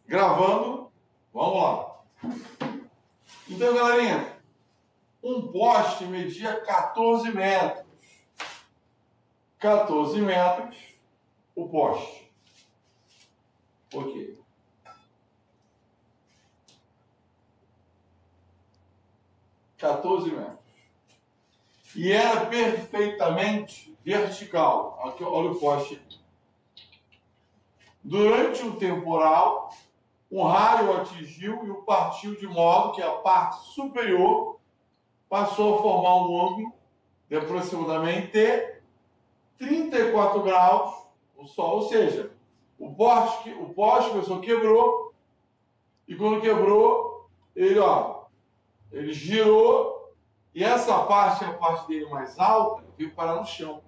Gravando, vamos lá. Então, galerinha, um poste media 14 metros. 14 metros o poste. Ok. metros. E era perfeitamente vertical. Aqui, olha o poste aqui. Durante um temporal, um raio atingiu e o partiu de modo que a parte superior passou a formar um ângulo de aproximadamente 34 graus o sol, ou seja, o poste pessoal, quebrou e quando quebrou, ele girou e essa parte, a parte dele mais alta, veio parar no chão.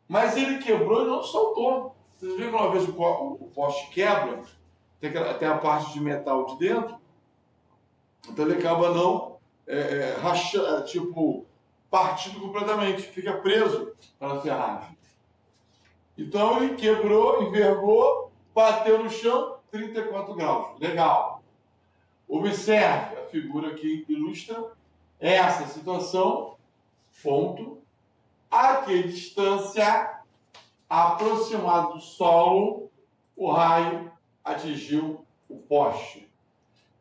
Mas ele quebrou e não soltou. Vocês viram que uma vez o poste quebra, tem a parte de metal de dentro, então ele acaba não rachando, partindo completamente, fica preso para a ferragem. Então ele quebrou, envergou, bateu no chão, 34 graus. Legal. Observe a figura que ilustra essa situação, ponto. A que distância aproximada do solo o raio atingiu o poste.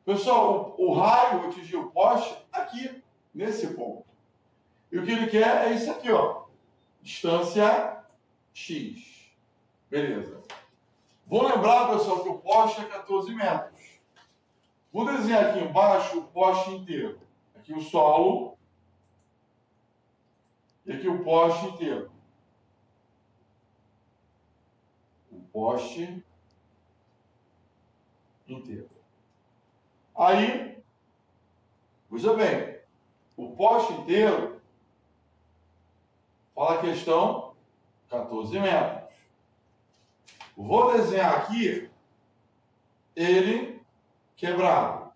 Pessoal, o raio atingiu o poste aqui, nesse ponto. E o que ele quer é isso aqui, ó. Distância X. Beleza. Vou lembrar, pessoal, que o poste é 14 metros. Vou desenhar aqui embaixo o poste inteiro. Aqui o solo. E aqui o poste inteiro. O poste inteiro. Aí, veja bem, o poste inteiro, fala a questão 14 metros. Vou desenhar aqui ele quebrado.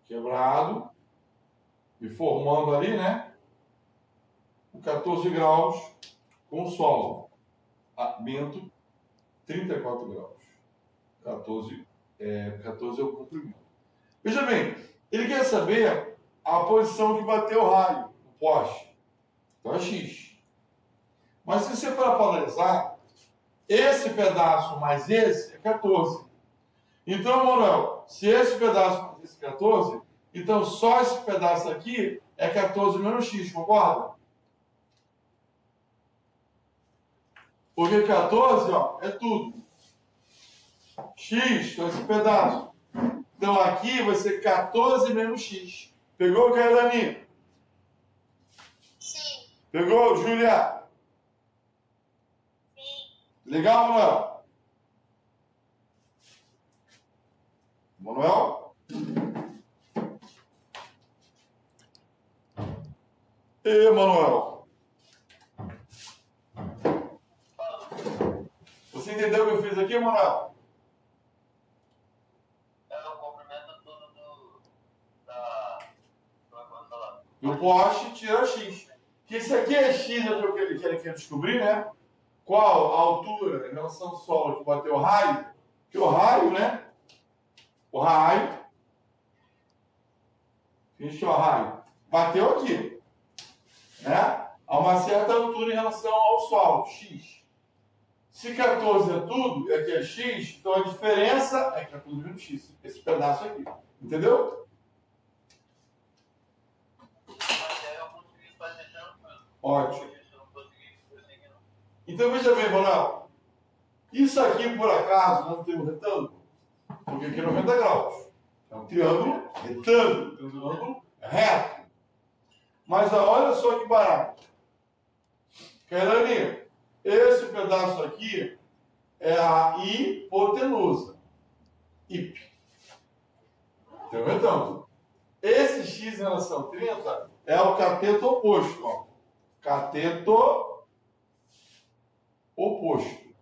Quebrado. E formando ali, né? O 14 graus com o solo. Bento, 34 graus. 14 é o comprimento. Veja bem, ele quer saber a posição que bateu o raio no poste. Então é X. Mas se você for analisar, esse pedaço mais esse é 14. Então, Manuel, se esse pedaço mais esse é 14, então só esse pedaço aqui é 14 menos X, concorda? Porque 14, ó, é tudo. X, então esse pedaço. Então aqui vai ser 14 menos X. Pegou, Kailani? Sim. Pegou, Júlia? Sim. Legal, Manuel? Manuel? E Manuel? Você entendeu o que eu fiz aqui, Manuel? É o comprimento Do poste tira X. Que isso aqui é X, é o que ele quer descobrir, né? Qual a altura em relação ao solo que bateu o raio? Que o raio, né? O raio. Finge o raio. Bateu aqui. Né? A uma certa altura em relação ao solo, X. Se 14 é tudo, e aqui é X, então a diferença é 14 menos X. Esse pedaço aqui. Entendeu? Ótimo. Então veja bem, Manuel. Isso aqui, por acaso, não tem um retângulo? Porque aqui é 90 graus. É um triângulo retângulo. Tem um triângulo reto. Mas olha só que barato. Kailani, esse pedaço aqui é a hipotenusa. IP. Tem um retângulo. Esse x em relação a 30 é o cateto oposto. Ó. Cateto oposto.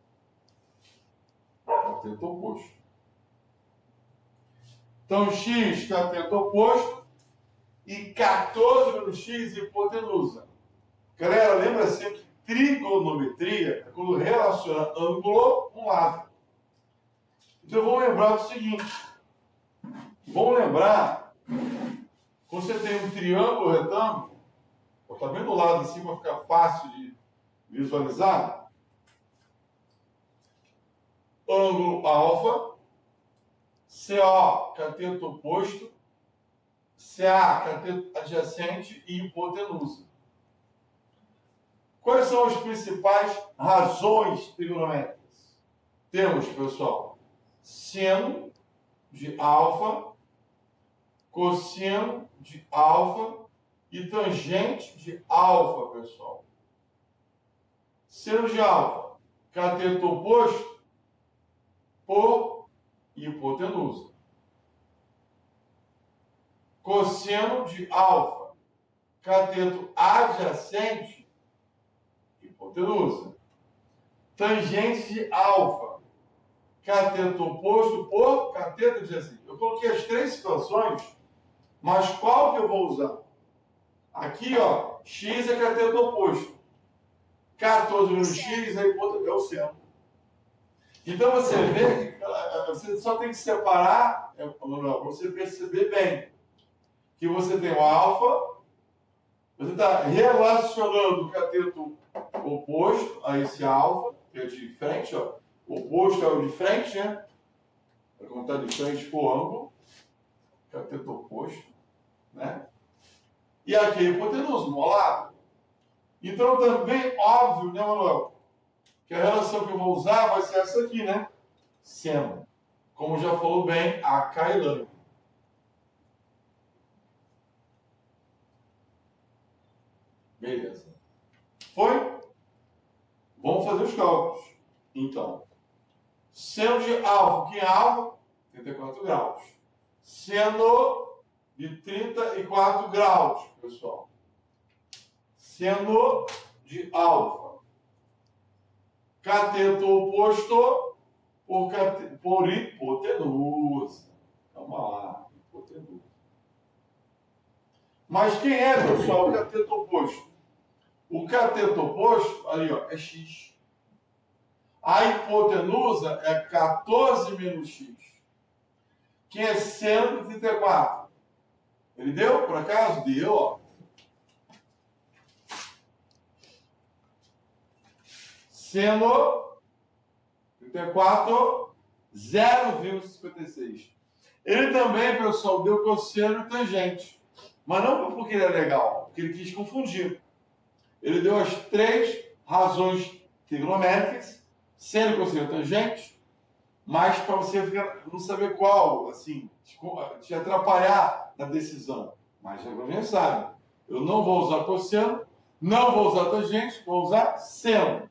Cateto oposto. Então, x, cateto oposto, e 14 menos x, hipotenusa. Galera, lembra sempre que trigonometria é quando relaciona ângulo com lado. Então vamos lembrar do seguinte. Vamos lembrar, quando você tem um triângulo retângulo, está bem do lado assim para ficar fácil de visualizar. Ângulo alfa, CO, cateto oposto, CA, cateto adjacente e hipotenusa. Quais são as principais razões trigonométricas? Temos, pessoal, seno de alfa, cosseno de alfa e tangente de alfa, pessoal. Seno de alfa, cateto oposto por hipotenusa. Cosseno de alfa, cateto adjacente, hipotenusa. Tangente de alfa, cateto oposto por cateto adjacente. Eu coloquei as três situações, mas qual que eu vou usar? Aqui, ó, x é cateto oposto. 14 menos x é o seno. Então você vê que você só tem que separar, para você perceber bem, que você tem o alfa, você está relacionando o cateto oposto a esse alfa, que é de frente, ó. O oposto é o de frente, né? Para contar de frente por ângulo, cateto oposto, né? E aqui a hipotenusa, no lado. Então também, óbvio, né, Manuel? Que a relação que eu vou usar vai ser essa aqui, né? Seno. Como já falou bem a Kailane. Beleza. Foi? Vamos fazer os cálculos. Então, seno de alfa, que é alfa? 34 graus. Seno de 34 graus, pessoal. Seno de alfa. Cateto oposto por hipotenusa. Vamos lá, hipotenusa. Mas quem é, pessoal, o cateto oposto? O cateto oposto, ali, ó, é x. A hipotenusa é 14 menos x. Que é seno de 34. Ele deu, por acaso? Deu, ó. Seno 34, 0,56. Ele também, pessoal, deu cosseno e tangente. Mas não porque ele é legal, porque ele quis confundir. Ele deu as três razões trigonométricas, seno, cosseno e tangente, mas para você não saber qual, assim, te atrapalhar na decisão. Mas agora já sabe. Eu não vou usar cosseno, não vou usar tangente, vou usar seno.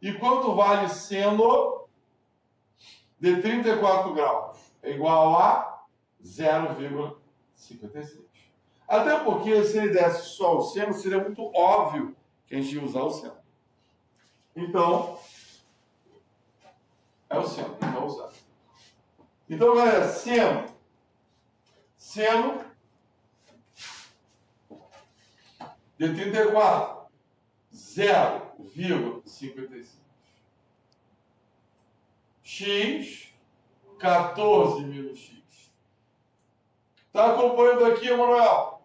E quanto vale seno de 34 graus? É igual a 0,56. Até porque se ele desse só o seno, seria muito óbvio que a gente ia usar o seno. Então, é o seno que a gente vai usar. Então, galera, seno de 34, 0,56. X, 14 menos x. Tá acompanhando aqui, Emanuel?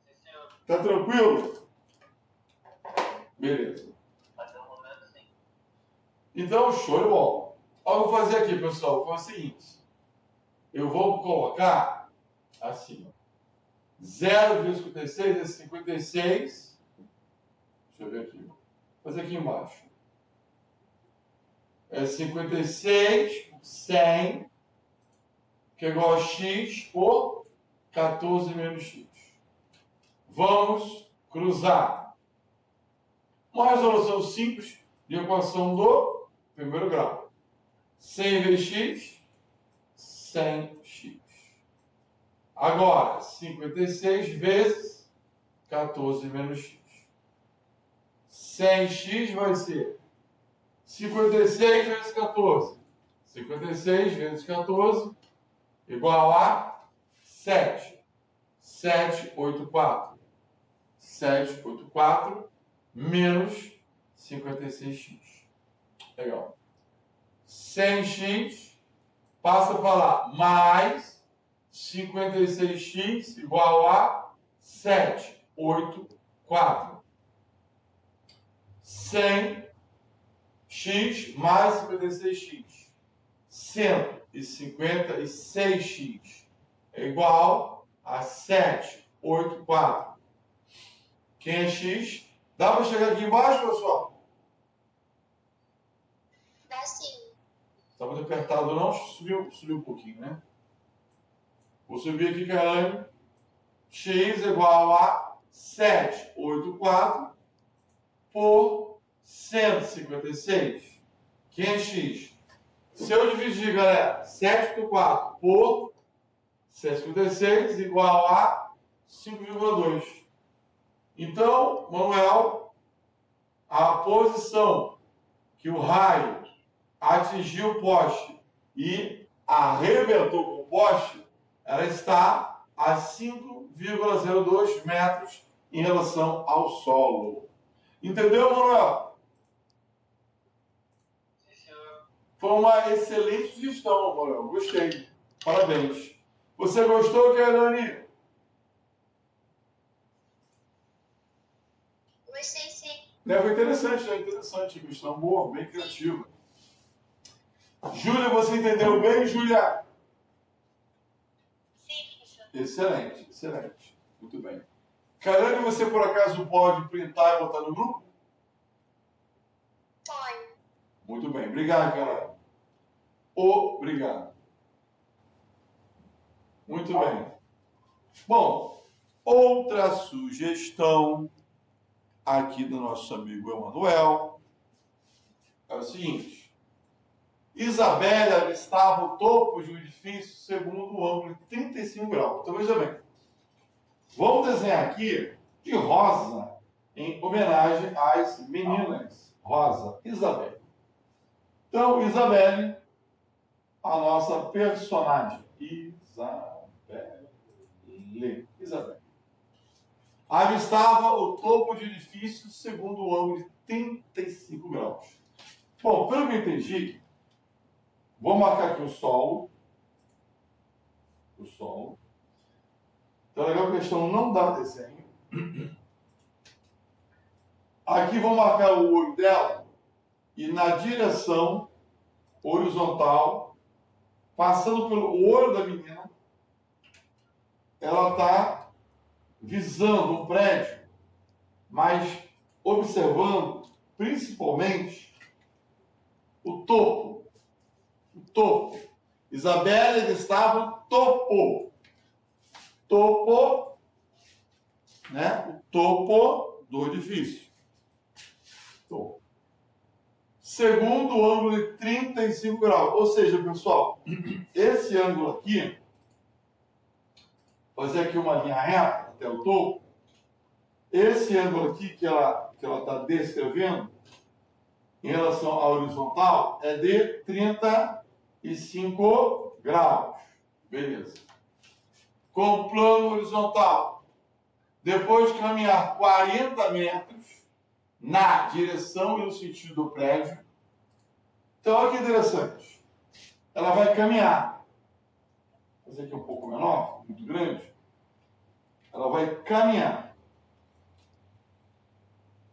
Sim, senhor. Tá tranquilo? Beleza. Até o momento, sim. Então, show de bola. Ó, eu vou fazer aqui, pessoal. Vou fazer o seguinte. Eu vou colocar assim, ó. 0,56 é 56. Deixa eu ver aqui. Vou fazer aqui embaixo. É 56 por 100, que é igual a x por 14 menos x. Vamos cruzar. Uma resolução simples de equação do primeiro grau. 100 vezes x, 100x. Agora, 56 vezes 14 menos x. 100x vai ser 56 vezes 14. 56 vezes 14 igual a 7. 784. 784 menos 56x. Legal. 100x passa para lá, mais 56x igual a 784. 100x mais 56x. 156x é igual a 784. Quem é x? Dá para chegar aqui embaixo, pessoal? Dá sim. Está muito apertado não? Subiu um pouquinho, né? Vou subir aqui, Carane. X igual a 784 por 156. Quem é x? Se eu dividir, galera, 784 por 156 igual a 5,2. Então, Manuel, a posição que o raio atingiu o poste e arrebentou com o poste, ela está a 5,02 metros em relação ao solo. Entendeu, Manuel? Sim, senhor. Foi uma excelente sugestão, Manuel. Gostei. Parabéns. Você gostou, Kailane? Gostei sim. Foi interessante, né? Interessante. Questão boa, bem criativa. Júlia, você entendeu bem, Júlia? Sim, professor. Excelente, excelente. Muito bem. Kailane, você por acaso pode printar e botar no grupo? Pode. Muito bem. Obrigado, Kailane. Obrigado. Muito bem. Bom, outra sugestão aqui do nosso amigo Emanuel é o seguinte. Isabelle avistava o topo de um edifício segundo o ângulo de 35 graus. Então, veja bem. Vamos desenhar aqui de rosa em homenagem às meninas. Rosa, Isabelle. Então, Isabelle, a nossa personagem. Isabelle. Avistava o topo de edifício segundo o ângulo de 35 graus. Bom, pelo que eu entendi, vou marcar aqui o solo. O solo. Então, legal que a questão não dá desenho. Aqui vou marcar o olho dela e na direção horizontal, passando pelo olho da menina, ela está visando um prédio, mas observando principalmente o topo. O topo. Isabelle estava no topo. Topo, né? O topo do edifício. Topo. Segundo o ângulo de 35 graus. Ou seja, pessoal, esse ângulo aqui, fazer aqui uma linha reta até o topo, esse ângulo aqui que ela está descrevendo, em relação à horizontal, é de 35 graus. Beleza. Com o plano horizontal, depois de caminhar 40 metros na direção e no sentido do prédio, então olha que interessante. Ela vai caminhar. Vou fazer aqui um pouco menor, muito grande. Ela vai caminhar.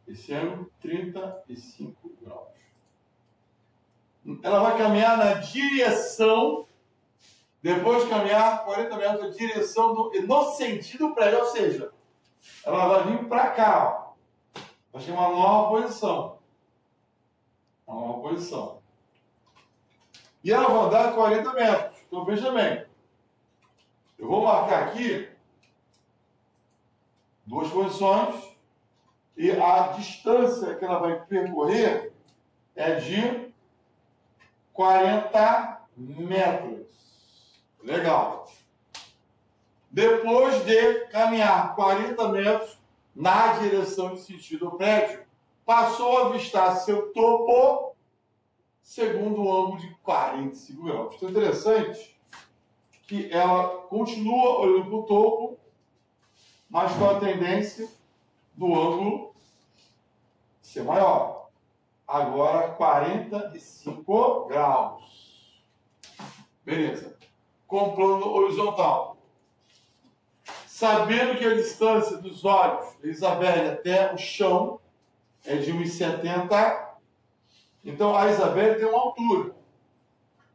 Esse ângulo, 35 graus. Ela vai caminhar na direção, depois de caminhar 40 metros, na direção no sentido do prédio. Ou seja, ela vai vir para cá. Ó. Vai ter uma nova posição. Uma nova posição. E ela vai andar 40 metros. Então veja bem. Eu vou marcar aqui duas posições. E a distância que ela vai percorrer é de 40 metros. Legal. Depois de caminhar 40 metros na direção de sentido do prédio, passou a avistar seu topo segundo o ângulo de 45 graus. Então é interessante que ela continua olhando para o topo, mas com a tendência do ângulo ser maior. agora 45 graus. Beleza. Com plano horizontal. Sabendo que a distância dos olhos da Isabelle até o chão é de 1,70, então a Isabelle tem uma altura.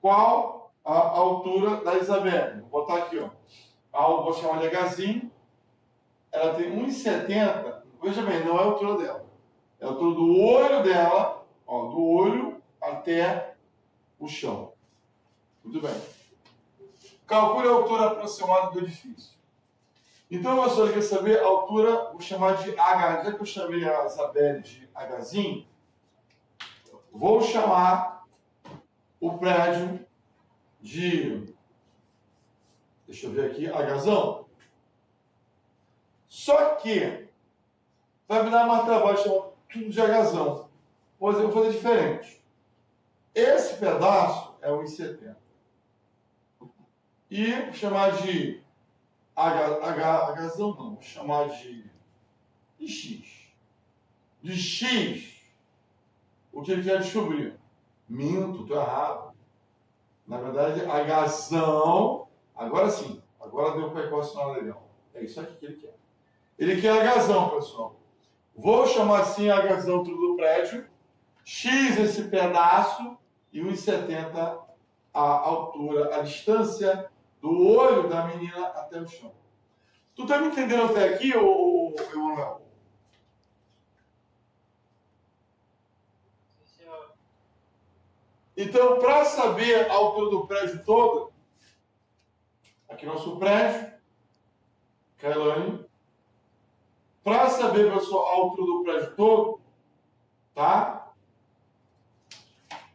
Qual a altura da Isabelle? Vou botar aqui, ó. Vou chamar de Hzinho. Ela tem 1,70. Veja bem, não é a altura dela. É a altura do olho dela, ó, do olho até o chão. Muito bem. Calcule a altura aproximada do edifício. Então, eu só quer saber a altura, vou chamar de H. Já que eu chamei a Isabelle de Hzinho, vou chamar o prédio de, deixa eu ver aqui, Hzão. Só que vai me dar mais trabalho chamar tudo de Hzão. Pois eu vou fazer diferente. Esse pedaço é 1,70. E vou chamar de Hzão não, vou chamar de X. De X, o que ele quer descobrir? Minto, estou errado. Na verdade, Hzão, agora sim, agora deu para equacionar legal. É isso aqui que ele quer. Ele quer Hzão, pessoal. Vou chamar assim Hzão tudo do prédio, X esse pedaço e 1,70 a altura, a distância do olho da menina até o chão. Tu tá me entendendo até aqui, ô Emanuel? Sim, senhor. Então, para saber a altura do prédio todo, aqui nosso prédio, Kailane, para saber, pessoal, a altura do prédio todo, tá?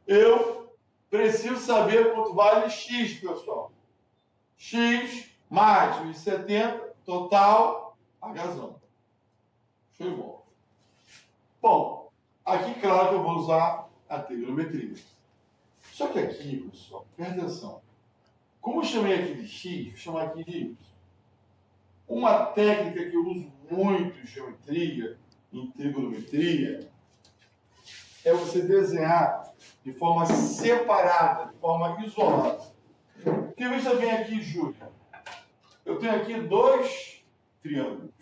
Eu preciso saber quanto vale X, pessoal. X mais 1,70, total, Hzão. Show de bola. Bom, aqui, claro que eu vou usar a trigonometria. Só que aqui, pessoal, presta atenção. Como eu chamei aqui de X, vou chamar aqui de Y. Uma técnica que eu uso muito em geometria, em trigonometria, é você desenhar de forma separada, de forma isolada. Porque veja bem aqui, Júlia. Eu tenho aqui dois triângulos.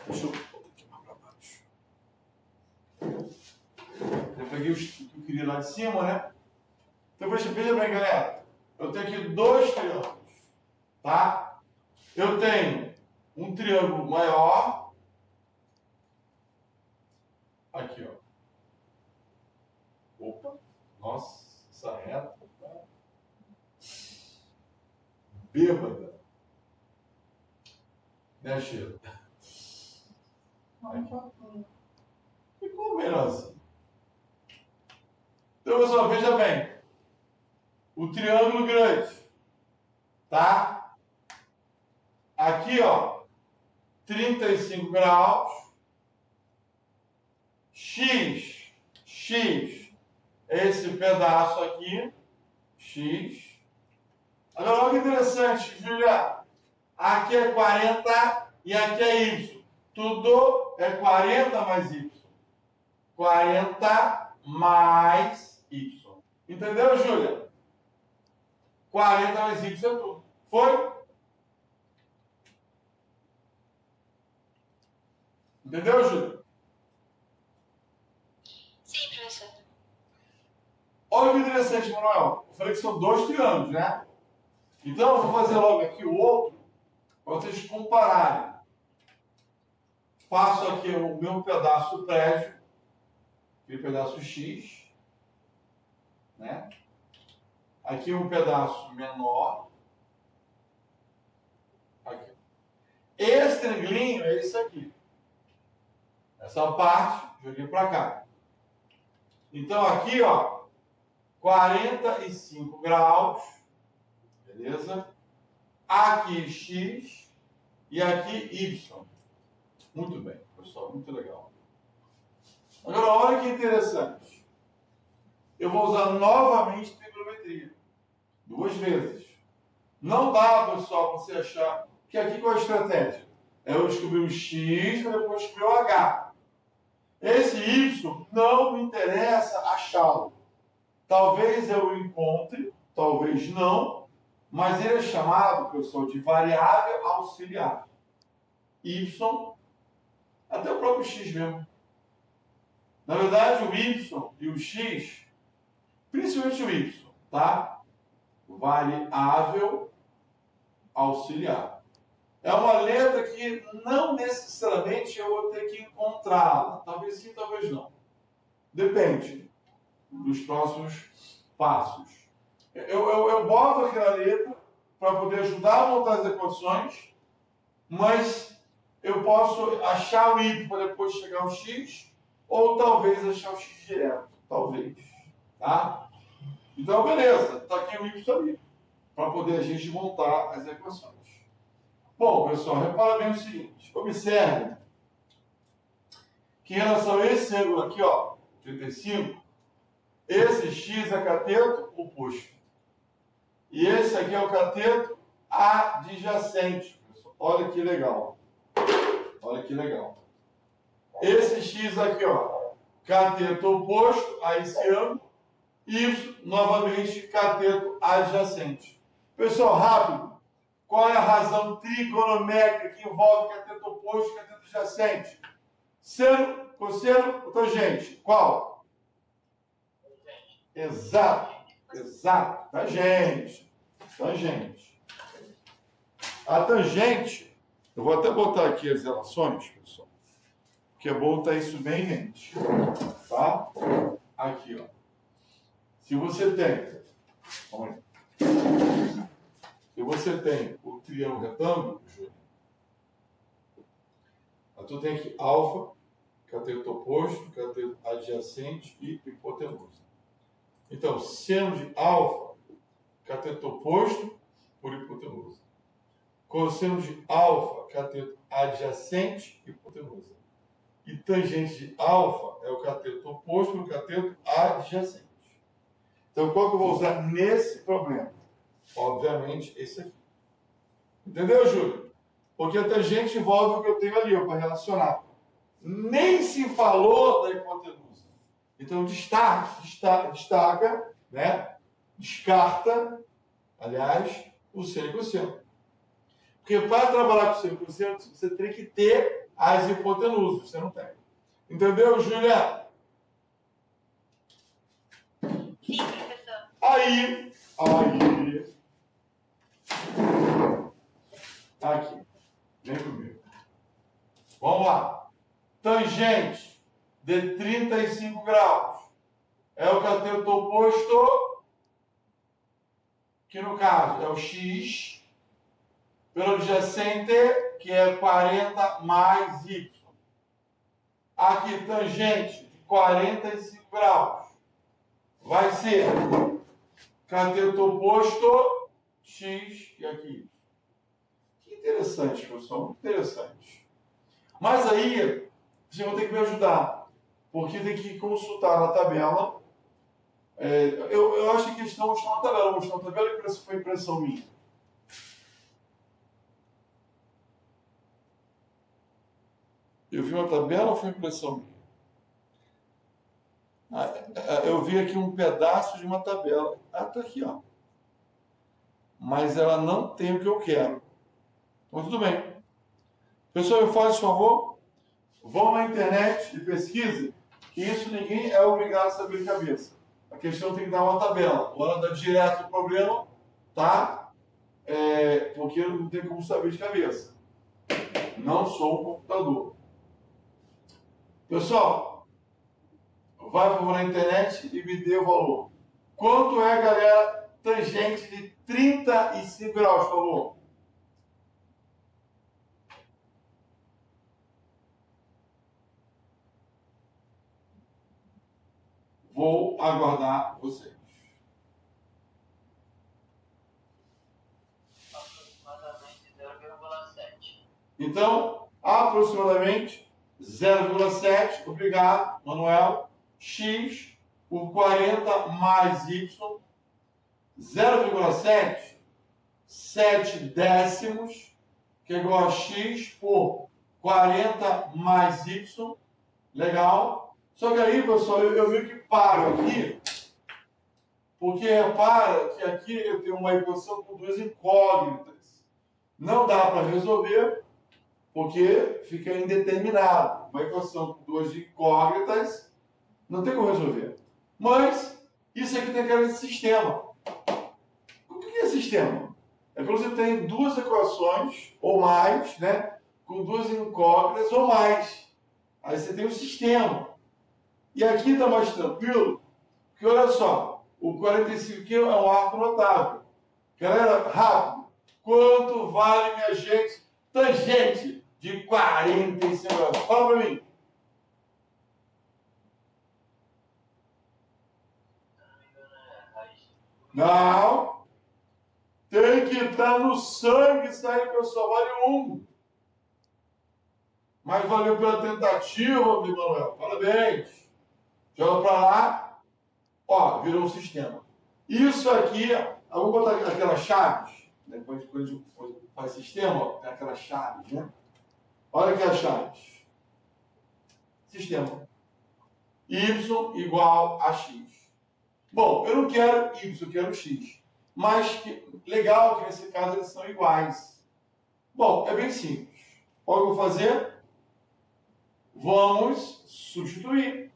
Deixa eu botar aqui mais para baixo. Eu peguei o que eu queria lá de cima, né? Então veja bem, galera. Eu tenho aqui dois triângulos. Tá? Eu tenho um triângulo maior. Aqui, ó. Opa, nossa, essa reta tá bêbada. Né, Sheila? Ficou melhorzinho. Então, pessoal, veja bem. O triângulo grande, tá? Aqui, ó, 35 graus. X, esse pedaço aqui, X. Agora, olha que interessante, Julia. Aqui é 40 e aqui é Y. Tudo é 40 mais Y. 40 mais Y. Entendeu, Júlia? 40 mais Y é tudo. Foi? Entendeu, Júlia? Sim, professor. Olha que interessante, Manuel. Eu falei que são dois triângulos, né? Então, eu vou fazer logo aqui o outro, para vocês compararem. Faço aqui o meu pedaço do prédio, aquele pedaço X, né? Aqui um pedaço menor. Aqui. Esse triangulinho é esse aqui. Essa parte, joguei para cá. Então, aqui, ó, 45 graus, beleza? Aqui X e aqui Y. Muito bem, pessoal, muito legal. Agora, olha que interessante. Eu vou usar novamente trigonometria. 2 vezes. Não dá, pessoal, para você achar que aqui qual é a estratégia? É eu descobrir o X para depois descobrir o H. Esse Y não me interessa achá-lo. Talvez eu o encontre, talvez não, mas ele é chamado, pessoal, de variável auxiliar. Y, até o próprio X mesmo. Na verdade, o Y e o X, principalmente o Y, tá? Variável auxiliar. É uma letra que não necessariamente eu vou ter que encontrá-la. Talvez sim, talvez não. Depende dos próximos passos. Eu boto aquela letra para poder ajudar a montar as equações, mas eu posso achar o Y para depois chegar ao X, ou talvez achar o X direto. Talvez. Tá? Então, beleza. Está aqui o Y ali, para poder a gente montar as equações. Bom, pessoal, repara bem o seguinte. Observe que em relação a esse ângulo aqui, ó, 35, esse X é cateto oposto. E esse aqui é o cateto adjacente. Olha que legal. Olha que legal. Esse X aqui, ó, cateto oposto a esse ângulo. Y, novamente, cateto adjacente. Pessoal, rápido. Qual é a razão trigonométrica que envolve cateto oposto e cateto adjacente? Seno, cosseno ou tangente? Qual? Exato. Exato. Tangente. Tangente. A tangente, eu vou até botar aqui as relações, pessoal, porque é bom ter isso bem em mente. Tá? Aqui, ó. Se você tem, vamos lá. Se você tem o triângulo retângulo, tu tem aqui alfa, cateto oposto, cateto adjacente e hipotenusa. Então, seno de alfa, cateto oposto por hipotenusa. Cosseno de alfa, cateto adjacente, hipotenusa. E tangente de alfa é o cateto oposto por cateto adjacente. Então, qual que eu vou usar nesse problema? Obviamente, esse aqui. Entendeu, Júlio? Porque a tangente envolve o que eu tenho ali, para relacionar. Nem se falou da hipotenusa. Então, destaca, né? Descarta, aliás, o seno e cosseno. Porque para trabalhar com seno e cosseno, você tem que ter as hipotenusas. Você não tem. Entendeu, Júlia? Sim, professor. Aí. Aqui. Vem comigo. Vamos lá. Tangente de 35 graus é o cateto oposto, que no caso é o X, pelo adjacente, que é 40 mais Y. Aqui, tangente de 45 graus vai ser cateto oposto, X e aqui Y. Que interessante, pessoal, muito interessante. Mas aí, vocês vão ter que me ajudar, porque tem que consultar na tabela. Eu acho que eles estão mostrando a tabela. Mostrando a tabela, e foi impressão minha. Eu vi uma tabela ou foi impressão minha? Eu vi aqui um pedaço de uma tabela. Tá aqui, ó. Mas ela não tem o que eu quero. Então, tudo bem. Pessoal, me faz favor. Vão na internet e pesquise, que isso ninguém é obrigado a saber de cabeça. A questão tem que dar uma tabela. Ou ela dá direto o problema, tá? Porque não tem como saber de cabeça. Não sou um computador. Pessoal, vai por favor na internet e me dê o valor. Quanto é, galera, tangente de 35 graus, por favor? Vou aguardar vocês. Aproximadamente 0,7. Então, aproximadamente 0,7, obrigado, Manuel. X por 40 mais Y, 0,7, 7 décimos, que é igual a X por 40 mais Y, Legal. Só que aí, pessoal, eu meio que paro aqui, porque repara que aqui eu tenho uma equação com duas incógnitas. Não dá para resolver, porque fica indeterminado. Uma equação com duas incógnitas, não tem como resolver. Mas, isso aqui tem cara de sistema. O que é sistema? É quando você tem duas equações, ou mais, né? Com duas incógnitas ou mais. Aí você tem um sistema. E aqui está mais tranquilo, porque olha só, o 45 aqui é um arco notável. Galera, rápido. Quanto vale, minha gente, tangente de 45 graus? Fala para mim. Não. Tem que estar no sangue isso aí, pessoal. Vale 1. Mas valeu pela tentativa, Manuel. Parabéns. Joga para lá. Ó, virou um sistema. Isso aqui, eu vou botar aquelas chaves. Né? Quando a gente faz sistema, ó, tem aquelas chaves, né? Olha aqui as chaves. Sistema. Y igual a X. Bom, eu não quero Y, eu quero X. Mas legal que nesse caso eles são iguais. Bom, é bem simples. Olha o que eu vou fazer. Vamos substituir.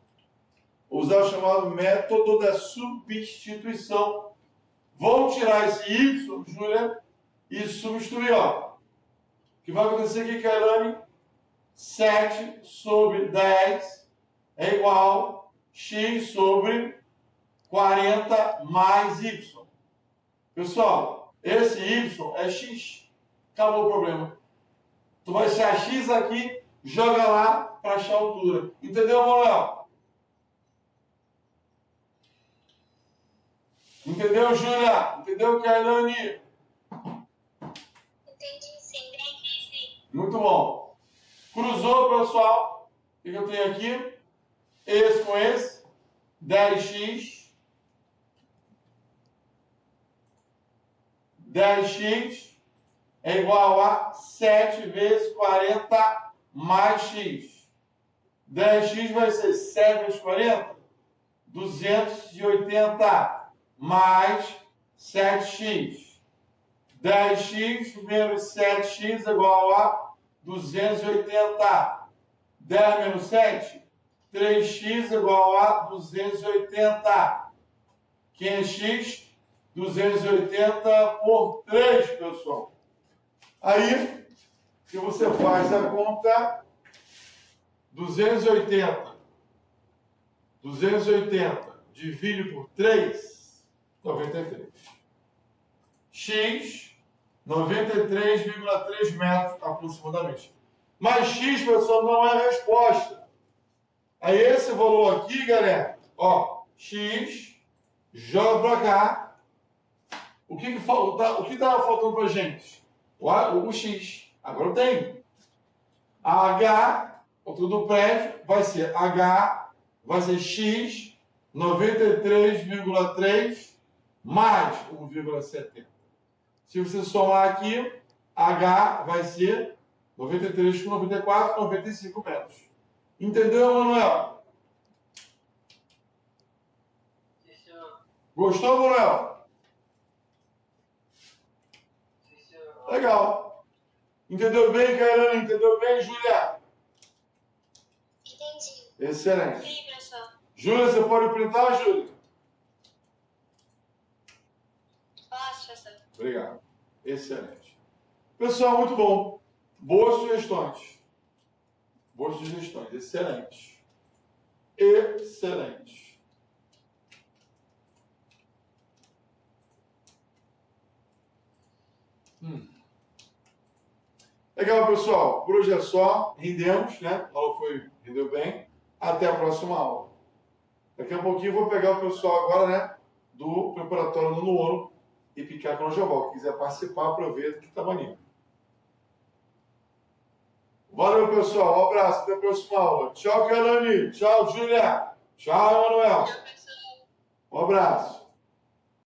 Usar o chamado método da substituição. Vamos tirar esse Y, Júlia, e substituir, ó. O que vai acontecer aqui, Kailane? 7 sobre 10 é igual a X sobre 40 mais Y. Pessoal, esse Y é X. Acabou o problema. Tu vai achar X aqui, joga lá para achar a altura. Entendeu, Manuel? Entendeu, Júlia? Entendeu, Kailane? Entendi sim. Muito bom. Cruzou, pessoal. O que eu tenho aqui? Esse com esse. 10x. 10x é igual a 7 vezes 40 mais x. 10x vai ser 7 vezes 40, 280 mais 7x. 10x menos 7x é igual a 280. 10 menos 7, 3x é igual a 280. Quem é x? 280 por 3, pessoal. Aí, se você faz a conta, 280 divide por 3, 93. X, 93,3 metros aproximadamente. Mas X, pessoal, não é a resposta. Aí esse valor aqui, galera, ó, X, joga para cá. O que estava faltando para a gente? O X. Agora tem. A H, o altura do prédio, vai ser H, vai ser X, 93,3 mais 1,70. Se você somar aqui, H vai ser 93 com 94, 95 metros. Entendeu, Manuel? Gostou, Manuel? Legal. Entendeu bem, Kailane? Entendeu bem, Júlia? Entendi. Excelente. Sim, professor. Júlia, você pode printar, Júlia? Posso, professor? Obrigado. Excelente. Pessoal, muito bom. Boas sugestões. Boas sugestões. Excelente. Excelente. Legal, pessoal. Por hoje é só. Rendemos, né? A aula rendeu bem. Até a próxima aula. Daqui a pouquinho eu vou pegar o pessoal agora, né? Do preparatório no nono e picar com o Joval. Quem quiser participar, aproveita que tá maneiro. Valeu, pessoal. Um abraço. Até a próxima aula. Tchau, Kailane. Tchau, Júlia. Tchau, Emanuel. Tchau, professor. Um abraço.